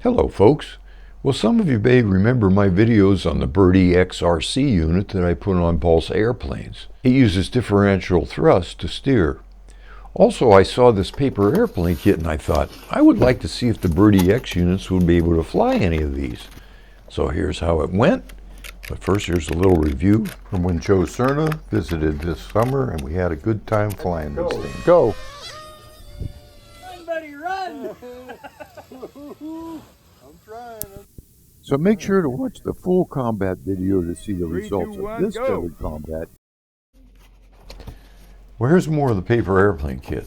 Hello folks. Well, some of you may remember my videos on the Birdie XRC unit that I put on Pulse airplanes. It uses differential thrust to steer. Also, I saw this paper airplane kit and I thought, I would like to see if the Birdie X units would be able to fly any of these. So here's how it went. But first, here's a little review from when Joe Cerna visited this summer and we had a good time flying these things. Go! Run, buddy, run! I'm trying. So make sure to watch the full combat video to see the 3, results 2, 1, of this go. deadly combat. Well, here's more of the paper airplane kit.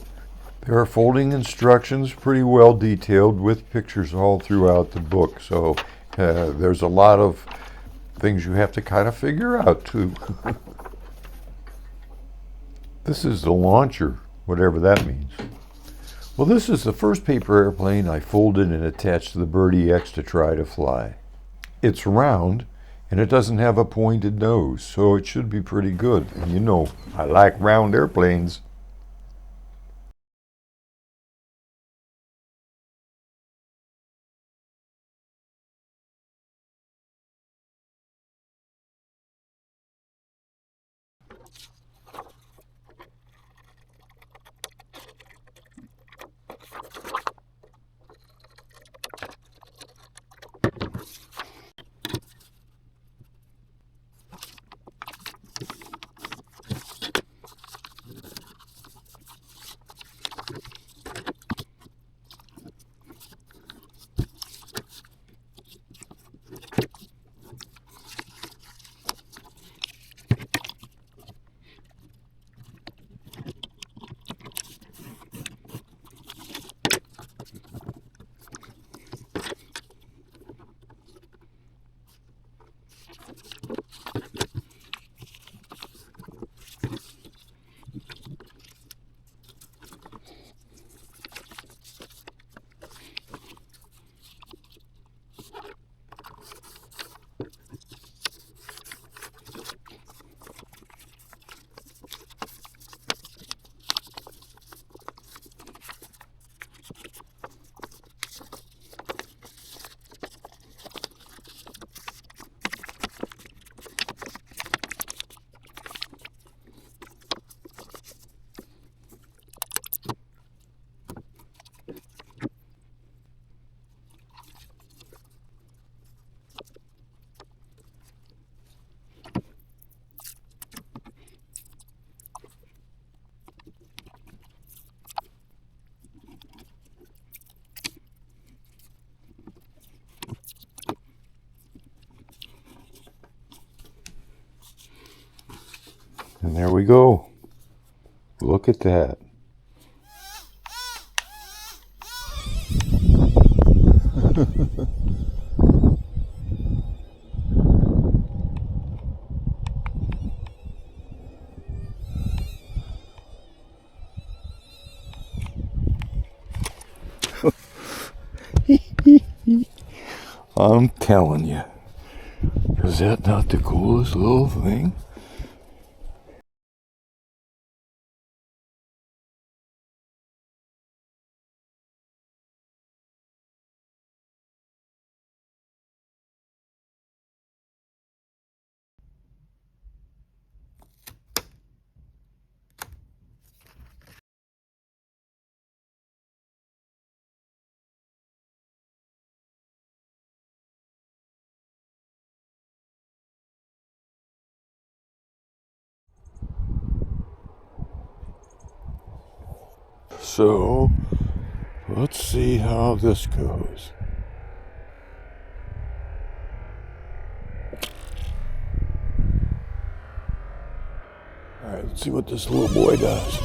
There are folding instructions, pretty well detailed, with pictures all throughout the book. So there's a lot of things you have to kind of figure out too. This is the launcher, whatever that means. Well, this is the first paper airplane I folded and attached to the Birdie X to try to fly. It's round and it doesn't have a pointed nose, so it should be pretty good. And you know, I like round airplanes. And there we go. Look at that. I'm telling you, is that not the coolest little thing? So, let's see how this goes. Alright, let's see what this little boy does.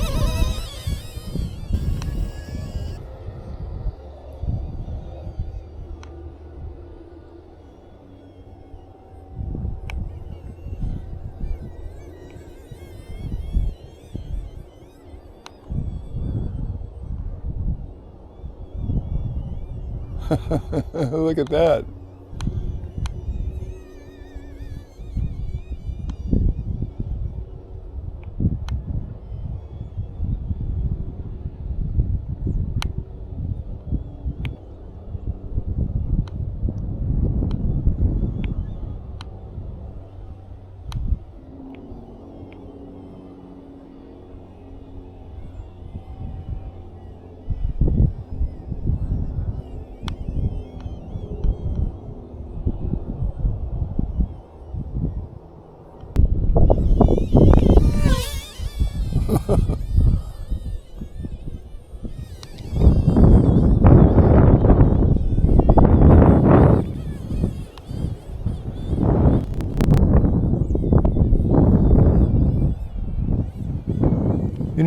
Look at that.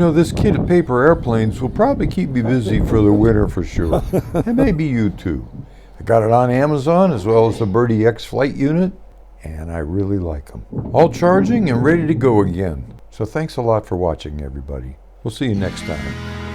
know, this kit of paper airplanes will probably keep me busy for the winter for sure. And maybe you too. I got it on Amazon as well as the Birdie X flight unit, and I really like them. All charging and ready to go again. So thanks a lot for watching, everybody. We'll see you next time.